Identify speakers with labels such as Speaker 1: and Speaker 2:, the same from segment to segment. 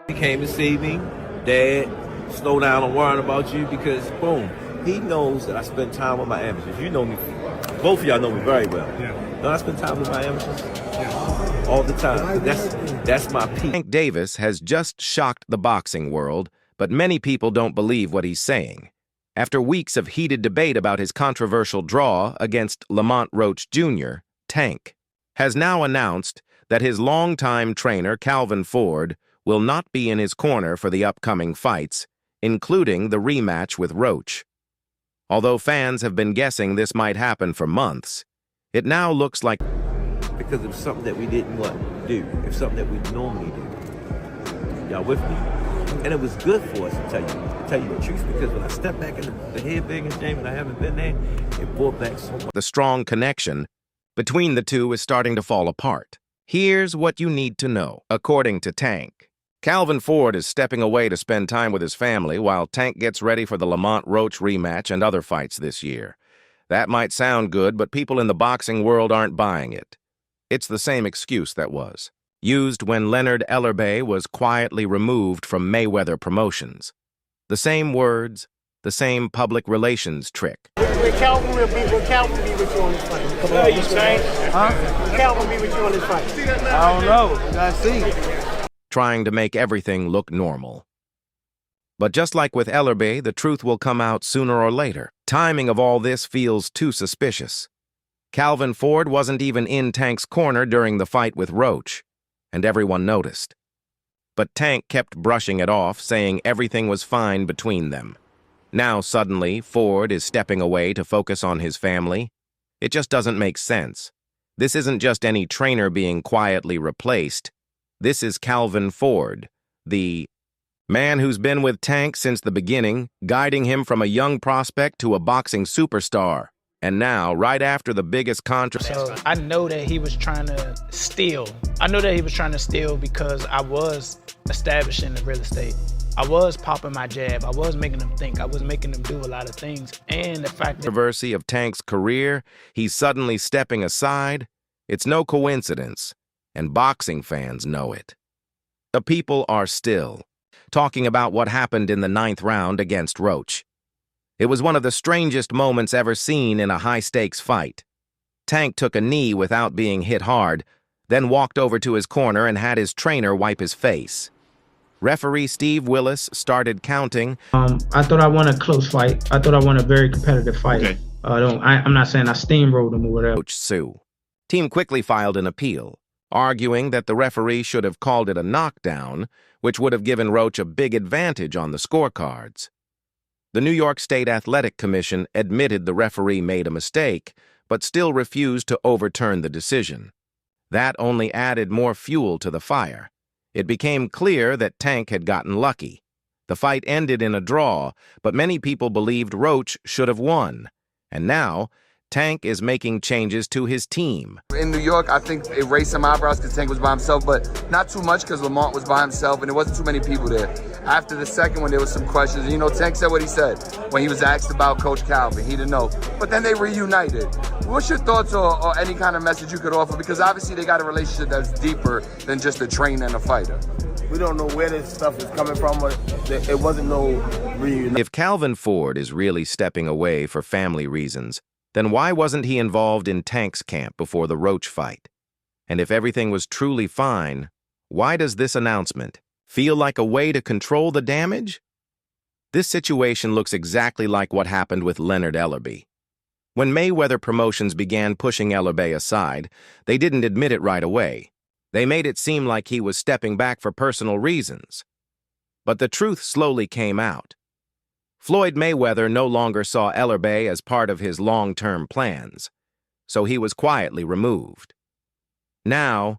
Speaker 1: He came to see me. Dad, slow down on worrying about you because, boom, he knows that I spend time with my amateurs. You know me. Both of y'all know me very well.
Speaker 2: Yeah.
Speaker 1: Don't I spend time with my amateurs? Yeah. All the time. That's my peak.
Speaker 3: Tank Davis has just shocked the boxing world, but many people don't believe what he's saying. After weeks of heated debate about his controversial draw against Lamont Roach Jr., Tank has now announced that his longtime trainer, Calvin Ford, will not be in his corner for the upcoming fights, including the rematch with Roach. Although fans have been guessing this might happen for months, it now looks like
Speaker 1: because it was something that we didn't want to do. It's something that we normally do. Y'all with me? And it was good for us to tell you the truth, because when I stepped back in the head biggins game and I haven't been there, it brought back so much.
Speaker 3: The strong connection between the two is starting to fall apart. Here's what you need to know. According to Tank, Calvin Ford is stepping away to spend time with his family while Tank gets ready for the Lamont Roach rematch and other fights this year. That might sound good, but people in the boxing world aren't buying it. It's the same excuse that was used when Leonard Ellerbay was quietly removed from Mayweather Promotions. The same words, the same public relations trick.
Speaker 4: Will Calvin be with you on this fight? Come on, you saying? Huh? Will Calvin be with you on this fight?
Speaker 5: I don't know. We gotta see.
Speaker 3: Trying to make everything look normal. But just like with Ellerbay, the truth will come out sooner or later. Timing of all this feels too suspicious. Calvin Ford wasn't even in Tank's corner during the fight with Roach, and everyone noticed. But Tank kept brushing it off, saying everything was fine between them. Now suddenly, Ford is stepping away to focus on his family. It just doesn't make sense. This isn't just any trainer being quietly replaced. This is Calvin Ford, the man who's been with Tank since the beginning, guiding him from a young prospect to a boxing superstar. And now, right after the biggest controversy...
Speaker 6: So I know that he was trying to steal. I know that he was trying to steal because I was establishing the real estate. I was popping my jab. I was making them think. I was making them do a lot of things. And the fact that...
Speaker 3: controversy of Tank's career, he's suddenly stepping aside. It's no coincidence, and boxing fans know it. The people are still talking about what happened in the 9th round against Roach. It was one of the strangest moments ever seen in a high-stakes fight. Tank took a knee without being hit hard, then walked over to his corner and had his trainer wipe his face. Referee Steve Willis started counting.
Speaker 7: I thought I won a close fight. I thought I won a very competitive fight. Okay. I'm not saying I steamrolled him or whatever.
Speaker 3: Coach Sue. Team quickly filed an appeal, arguing that the referee should have called it a knockdown, which would have given Roach a big advantage on the scorecards. The New York State Athletic Commission admitted the referee made a mistake, but still refused to overturn the decision. That only added more fuel to the fire. It became clear that Tank had gotten lucky. The fight ended in a draw, but many people believed Roach should have won. And now, Tank is making changes to his team.
Speaker 5: In New York, I think it raised some eyebrows because Tank was by himself, but not too much because Lamont was by himself and there wasn't too many people there. After the second one, there was some questions. And, you know, Tank said what he said when he was asked about Coach Calvin. He didn't know. But then they reunited. What's your thoughts or any kind of message you could offer? Because obviously they got a relationship that's deeper than just a trainer and a fighter.
Speaker 8: We don't know where this stuff is coming from, but it wasn't no reunion.
Speaker 3: If Calvin Ford is really stepping away for family reasons, then why wasn't he involved in Tank's camp before the Roach fight? And if everything was truly fine, why does this announcement feel like a way to control the damage? This situation looks exactly like what happened with Leonard Ellerbay. When Mayweather Promotions began pushing Ellerbay aside, they didn't admit it right away. They made it seem like he was stepping back for personal reasons. But the truth slowly came out. Floyd Mayweather no longer saw Ellerbay as part of his long-term plans, so he was quietly removed. Now,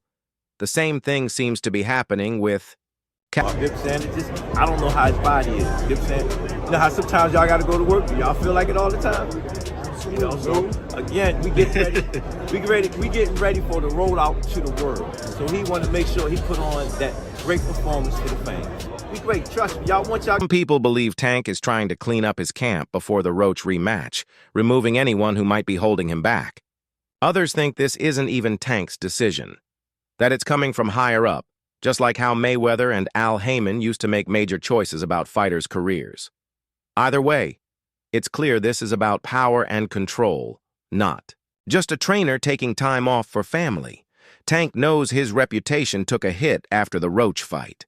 Speaker 3: the same thing seems to be happening with
Speaker 1: I don't know how his body is. You know how sometimes y'all got to go to work? Do y'all feel like it all the time? You know, so again, we getting ready for the rollout to the world. So he wanted to make sure he put on that great performance for the fans. We great, trust me.
Speaker 3: Some people believe Tank is trying to clean up his camp before the Roach rematch, removing anyone who might be holding him back. Others think this isn't even Tank's decision, that it's coming from higher up, just like how Mayweather and Al Haymon used to make major choices about fighters' careers. Either way, it's clear this is about power and control, not just a trainer taking time off for family. Tank knows his reputation took a hit after the Roach fight.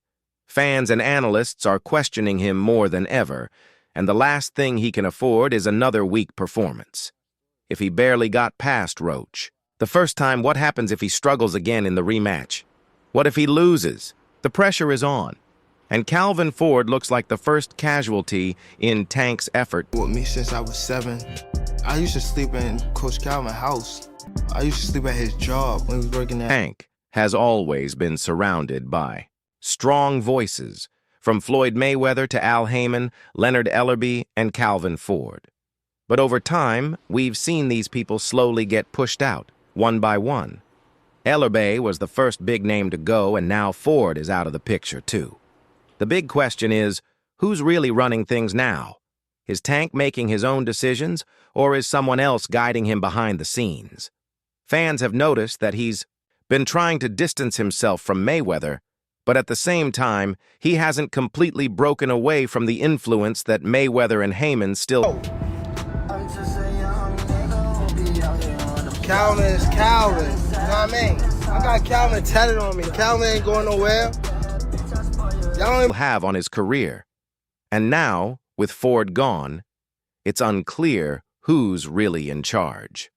Speaker 3: Fans and analysts are questioning him more than ever, and the last thing he can afford is another weak performance. If he barely got past Roach the first time, what happens if he struggles again in the rematch? What if he loses? The pressure is on, and Calvin Ford looks like the first casualty in Tank's effort.
Speaker 2: With me since I was 7. I used to sleep in Coach Calvin's house. I used to sleep at his job when he was working at...
Speaker 3: Tank has always been surrounded by strong voices, from Floyd Mayweather to Al Haymon, Leonard Ellerbe, and Calvin Ford. But over time, we've seen these people slowly get pushed out, one by one. Ellerbe was the first big name to go, and now Ford is out of the picture, too. The big question is, who's really running things now? Is Tank making his own decisions, or is someone else guiding him behind the scenes? Fans have noticed that he's been trying to distance himself from Mayweather, but at the same time, he hasn't completely broken away from the influence that Mayweather and Haymon still...
Speaker 2: Calvin is Calvin, you know what I mean? I got Calvin tatted on me. Calvin ain't going nowhere. Y'all don't
Speaker 3: have on his career. And now, with Ford gone, it's unclear who's really in charge.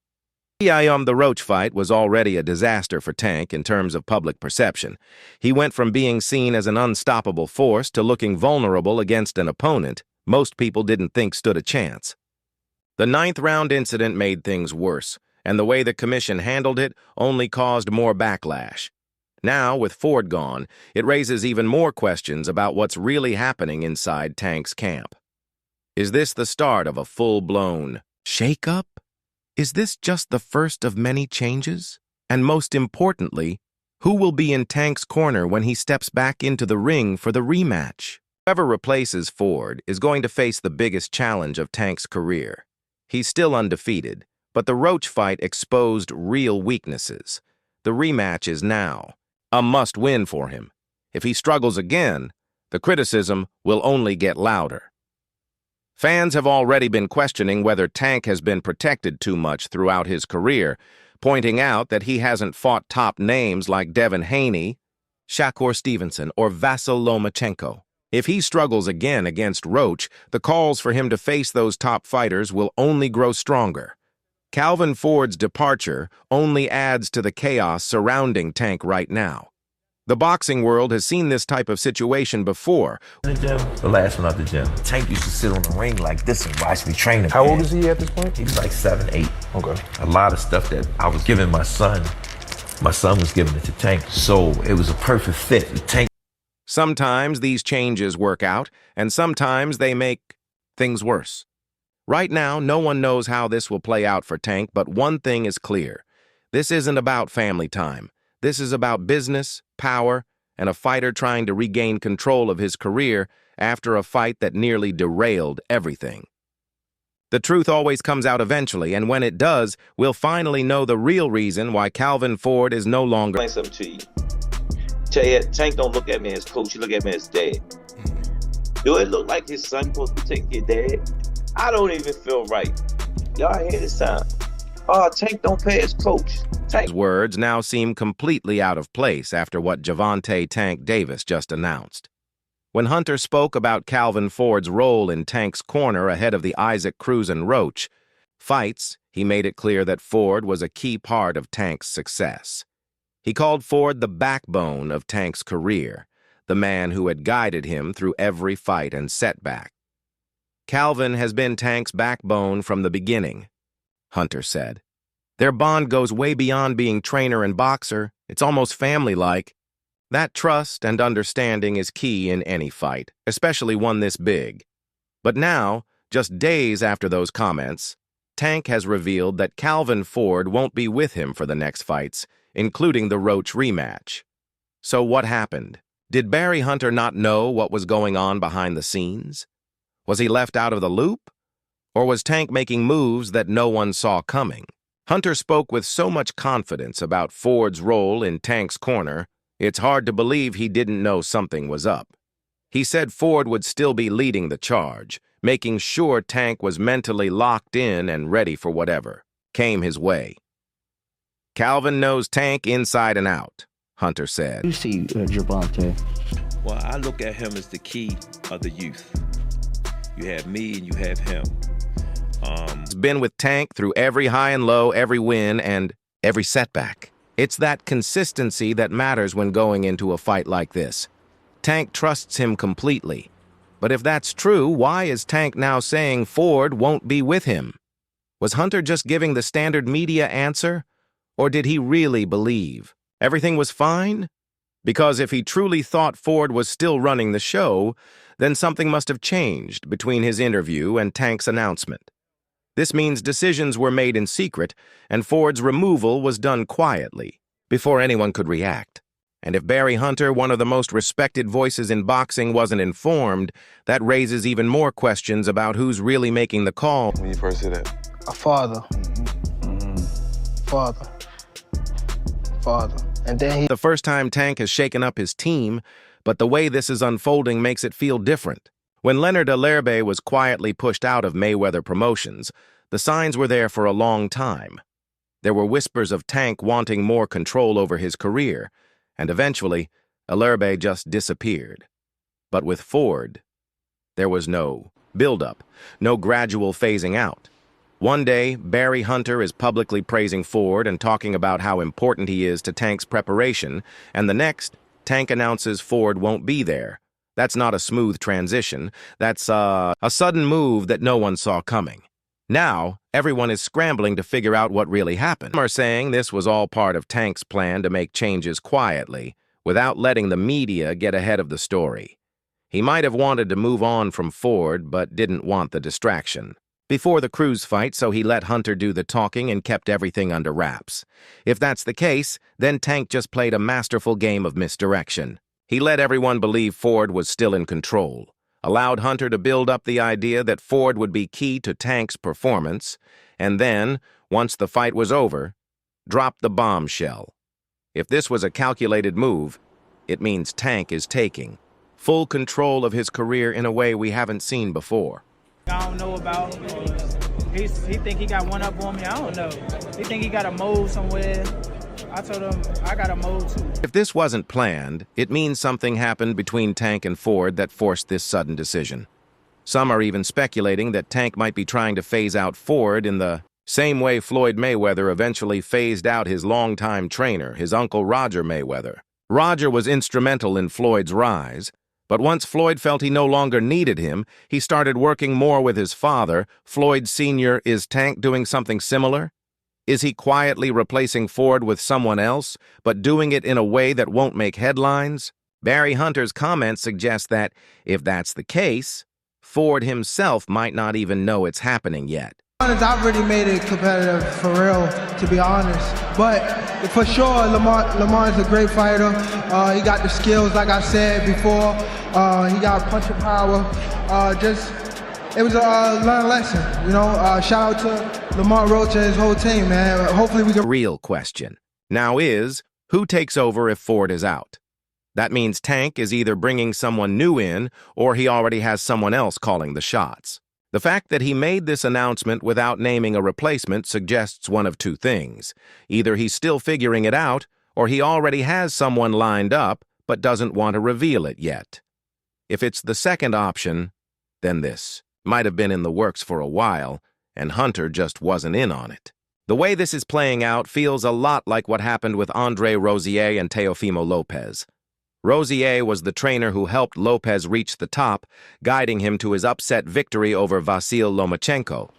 Speaker 3: The Roach fight was already a disaster for Tank in terms of public perception. He went from being seen as an unstoppable force to looking vulnerable against an opponent most people didn't think stood a chance. The 9th-round incident made things worse, and the way the commission handled it only caused more backlash. Now, with Ford gone, it raises even more questions about what's really happening inside Tank's camp. Is this the start of a full-blown shake-up? Is this just the first of many changes? And most importantly, who will be in Tank's corner when he steps back into the ring for the rematch? Whoever replaces Ford is going to face the biggest challenge of Tank's career. He's still undefeated, but the Roach fight exposed real weaknesses. The rematch is now a must-win for him. If he struggles again, the criticism will only get louder. Fans have already been questioning whether Tank has been protected too much throughout his career, pointing out that he hasn't fought top names like Devin Haney, Shakur Stevenson, or Vasyl Lomachenko. If he struggles again against Roach, the calls for him to face those top fighters will only grow stronger. Calvin Ford's departure only adds to the chaos surrounding Tank right now. The boxing world has seen this type of situation before.
Speaker 9: The last one out the gym. Tank used to sit on the ring like this and watch me train him.
Speaker 8: How old is he at this point?
Speaker 9: He was like 7, 8.
Speaker 8: Okay.
Speaker 9: A lot of stuff that I was giving my son was giving it to Tank. So it was a perfect fit. Tank.
Speaker 3: Sometimes these changes work out, and sometimes they make things worse. Right now, no one knows how this will play out for Tank, but one thing is clear. This isn't about family time. This is about business, power, and a fighter trying to regain control of his career after a fight that nearly derailed everything. The truth always comes out eventually, and when it does, we'll finally know the real reason why Calvin Ford is no longer...
Speaker 10: Explain something to you. Tank don't look at me as coach, he look at me as dad. Do it look like his son supposed to be taking your dad? I don't even feel right. Y'all hear this time? Oh, Tank don't pay his coach.
Speaker 3: His words now seem completely out of place after what Gervonta Tank Davis just announced. When Hunter spoke about Calvin Ford's role in Tank's corner ahead of the Isaac Cruz and Roach fights, he made it clear that Ford was a key part of Tank's success. He called Ford the backbone of Tank's career, the man who had guided him through every fight and setback. Calvin has been Tank's backbone from the beginning, Hunter said. Their bond goes way beyond being trainer and boxer. It's almost family-like. That trust and understanding is key in any fight, especially one this big. But now, just days after those comments, Tank has revealed that Calvin Ford won't be with him for the next fights, including the Roach rematch. So what happened? Did Barry Hunter not know what was going on behind the scenes? Was he left out of the loop? Or was Tank making moves that no one saw coming? Hunter spoke with so much confidence about Ford's role in Tank's corner It's hard to believe he didn't know something was up. He said Ford would still be leading the charge, making sure Tank was mentally locked in and ready for whatever came his way. Calvin knows Tank inside and out, Hunter said.
Speaker 11: You see Gervonta?
Speaker 12: Well, I look at him as the key of the youth. You have me and you have him.
Speaker 3: He's been with Tank through every high and low, every win, and every setback. It's that consistency that matters when going into a fight like this. Tank trusts him completely. But if that's true, why is Tank now saying Ford won't be with him? Was Hunter just giving the standard media answer? Or did he really believe everything was fine? Because if he truly thought Ford was still running the show, then something must have changed between his interview and Tank's announcement. This means decisions were made in secret, and Ford's removal was done quietly, before anyone could react. And if Barry Hunter, one of the most respected voices in boxing, wasn't informed, that raises even more questions about who's really making the call.
Speaker 13: When you first hear that?
Speaker 2: A father. Father. And then
Speaker 3: The first time Tank has shaken up his team, but the way this is unfolding makes it feel different. When Leonard Alerbe was quietly pushed out of Mayweather Promotions, the signs were there for a long time. There were whispers of Tank wanting more control over his career, and eventually, Alerbe just disappeared. But with Ford, there was no build-up, no gradual phasing out. One day, Barry Hunter is publicly praising Ford and talking about how important he is to Tank's preparation, and the next, Tank announces Ford won't be there. That's not a smooth transition. That's a sudden move that no one saw coming. Now, everyone is scrambling to figure out what really happened. Some are saying this was all part of Tank's plan to make changes quietly, without letting the media get ahead of the story. He might have wanted to move on from Ford, but didn't want the distraction before the Cruz fight, so he let Hunter do the talking and kept everything under wraps. If that's the case, then Tank just played a masterful game of misdirection. He let everyone believe Ford was still in control, allowed Hunter to build up the idea that Ford would be key to Tank's performance, and then, once the fight was over, dropped the bombshell. If this was a calculated move, it means Tank is taking full control of his career in a way we haven't seen before.
Speaker 6: I don't know about. He think he got one up on me. I don't know. He think he got a mold somewhere. I told him I got a mold too.
Speaker 3: If this wasn't planned, it means something happened between Tank and Ford that forced this sudden decision. Some are even speculating that Tank might be trying to phase out Ford in the same way Floyd Mayweather eventually phased out his longtime trainer, his uncle Roger Mayweather. Roger was instrumental in Floyd's rise, but once Floyd felt he no longer needed him, he started working more with his father, Floyd Sr. Is Tank doing something similar? Is he quietly replacing Ford with someone else, but doing it in a way that won't make headlines? Barry Hunter's comments suggest that, if that's the case, Ford himself might not even know it's happening yet.
Speaker 2: I've really made it competitive for real, to be honest. But for sure, Lamar's a great fighter. He got the skills, like I said before. He got punching power. It was a learned lesson, you know. Shout out to Lamar Roach and his whole team, man. Hopefully we can.
Speaker 3: Real question now is, who takes over if Ford is out? That means Tank is either bringing someone new in, or he already has someone else calling the shots. The fact that he made this announcement without naming a replacement suggests one of two things. Either he's still figuring it out, or he already has someone lined up, but doesn't want to reveal it yet. If it's the second option, then this might have been in the works for a while, and Hunter just wasn't in on it. The way this is playing out feels a lot like what happened with Andre Rosier and Teofimo Lopez. Rosier was the trainer who helped Lopez reach the top, guiding him to his upset victory over Vasil Lomachenko.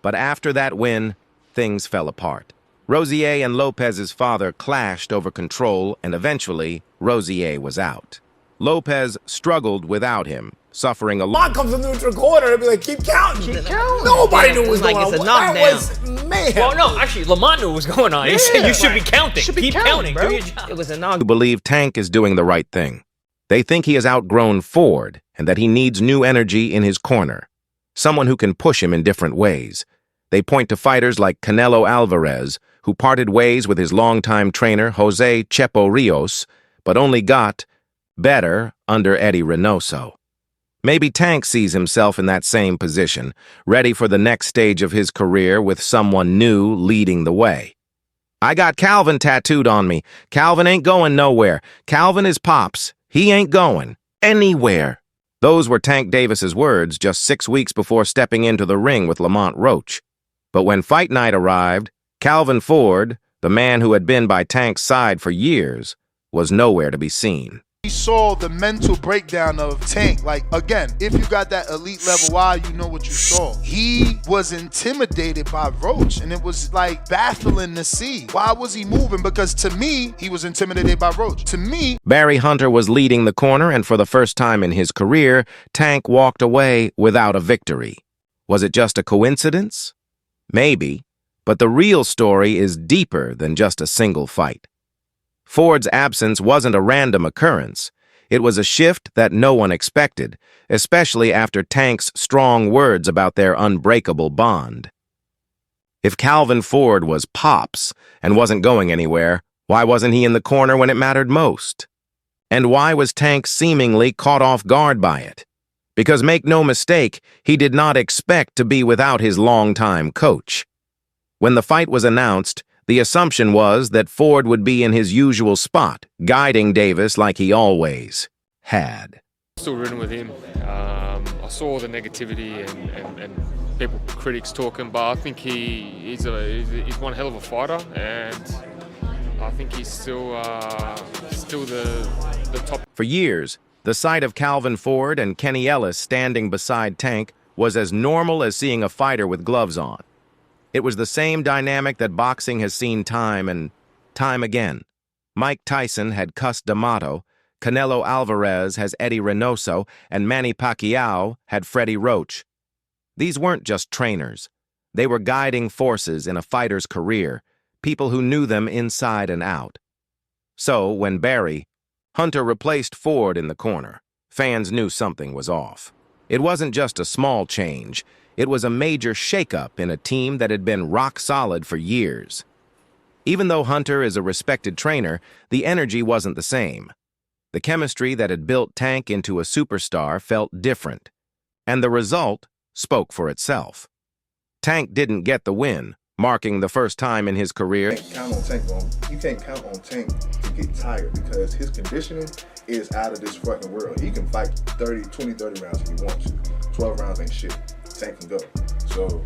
Speaker 3: But after that win, things fell apart. Rosier and Lopez's father clashed over control, and eventually, Rosier was out. Lopez struggled without him, suffering a lot.
Speaker 14: Comes in the neutral corner and be like, keep counting. Keep counting. Nobody knew what was going on.
Speaker 4: It's a
Speaker 14: That
Speaker 4: knockdown.
Speaker 14: was mayhem.
Speaker 4: Well, no, actually, Lamont knew what was going on. He said you should be counting. Keep counting,
Speaker 14: bro.
Speaker 4: Do your job. It was a knockdown.
Speaker 3: Who believe Tank is doing the right thing. They think he has outgrown Ford and that he needs new energy in his corner, someone who can push him in different ways. They point to fighters like Canelo Alvarez, who parted ways with his longtime trainer Jose Chepo Rios, but only got better under Eddie Reynoso. Maybe Tank sees himself in that same position, ready for the next stage of his career with someone new leading the way. I got Calvin tattooed on me. Calvin ain't going nowhere. Calvin is Pops. He ain't going anywhere. Those were Tank Davis's words just 6 weeks before stepping into the ring with Lamont Roach. But when fight night arrived, Calvin Ford, the man who had been by Tank's side for years, was nowhere to be seen.
Speaker 11: He saw the mental breakdown of Tank. Like, again, if you got that elite level Y, you know what you saw. He was intimidated by Roach, and it was like baffling to see. Why was he moving? Because to me, he was intimidated by Roach. To me,
Speaker 3: Barry Hunter was leading the corner, and for the first time in his career, Tank walked away without a victory. Was it just a coincidence? Maybe, but the real story is deeper than just a single fight. Ford's absence wasn't a random occurrence. It was a shift that no one expected, especially after Tank's strong words about their unbreakable bond. If Calvin Ford was Pops and wasn't going anywhere, why wasn't he in the corner when it mattered most? And why was Tank seemingly caught off guard by it? Because make no mistake, he did not expect to be without his longtime coach. When the fight was announced, the assumption was that Ford would be in his usual spot, guiding Davis like he always had.
Speaker 13: Still rooting with him. I saw the negativity and people, critics talking, but I think he's one hell of a fighter, and I think he's still the top.
Speaker 3: For years, the sight of Calvin Ford and Kenny Ellis standing beside Tank was as normal as seeing a fighter with gloves on. It was the same dynamic that boxing has seen time and time again. Mike Tyson had Cus D'Amato, Canelo Alvarez has Eddie Reynoso, and Manny Pacquiao had Freddie Roach. These weren't just trainers. They were guiding forces in a fighter's career, people who knew them inside and out. So, when Barry Hunter replaced Ford in the corner, fans knew something was off. It wasn't just a small change. It was a major shakeup in a team that had been rock solid for years. Even though Hunter is a respected trainer, the energy wasn't the same. The chemistry that had built Tank into a superstar felt different, and the result spoke for itself. Tank didn't get the win, marking the first time in his career.
Speaker 15: You can't count on Tank to get tired because his conditioning is out of this fucking world. He can fight 20, 30 rounds if he wants to. 12 rounds ain't shit. Tank can go. So,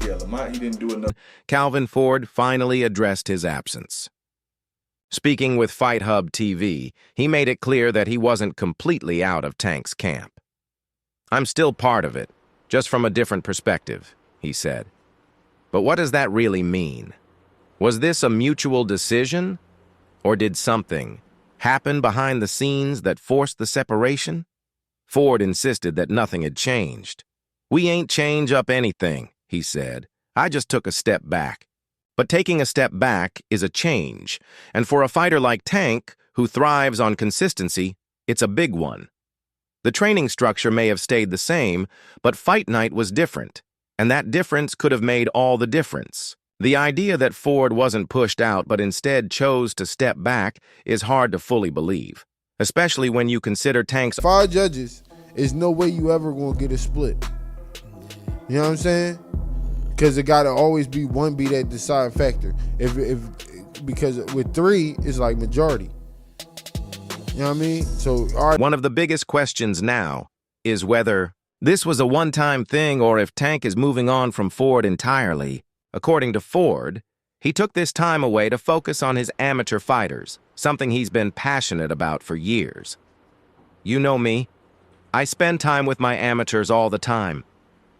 Speaker 15: yeah, Lamont, he didn't do enough.
Speaker 3: Calvin Ford finally addressed his absence. Speaking with Fight Hub TV, he made it clear that he wasn't completely out of Tank's camp. "I'm still part of it, just from a different perspective," he said. But what does that really mean? Was this a mutual decision? Or did something happen behind the scenes that forced the separation? Ford insisted that nothing had changed. "We ain't change up anything," he said. "I just took a step back." But taking a step back is a change, and for a fighter like Tank, who thrives on consistency, it's a big one. The training structure may have stayed the same, but fight night was different, and that difference could have made all the difference. The idea that Ford wasn't pushed out but instead chose to step back is hard to fully believe, especially when you consider Tank's
Speaker 16: 5 judges. There's no way you ever gonna get a split. You know what I'm saying? Because it gotta always be one be that deciding factor. Because with 3, it's like majority. You know what I mean? So
Speaker 3: one of the biggest questions now is whether this was a one-time thing or if Tank is moving on from Ford entirely. According to Ford, he took this time away to focus on his amateur fighters, something he's been passionate about for years. "You know me. I spend time with my amateurs all the time.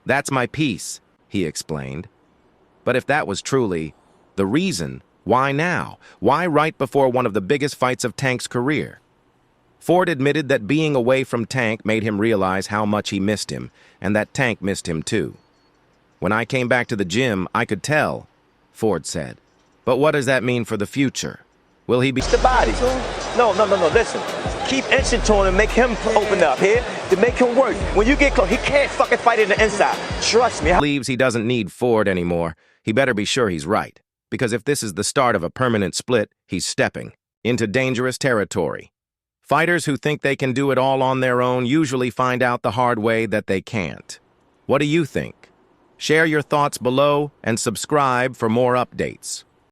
Speaker 3: That's my peace," he explained. But if that was truly the reason, why now? Why right before one of the biggest fights of Tank's career? Ford admitted that being away from Tank made him realize how much he missed him, and that Tank missed him too. "When I came back to the gym, I could tell," Ford said. "But what does that mean for the future? Will he be..."
Speaker 17: The body. No, listen. Keep inching to him and make him open up here to make him work. When you get close, he can't fucking fight in the inside. Trust me.
Speaker 3: Believes he doesn't need Ford anymore. He better be sure he's right, because if this is the start of a permanent split, he's stepping. into dangerous territory. Fighters who think they can do it all on their own usually find out the hard way that they can't. What do you think? Share your thoughts below and subscribe for more updates.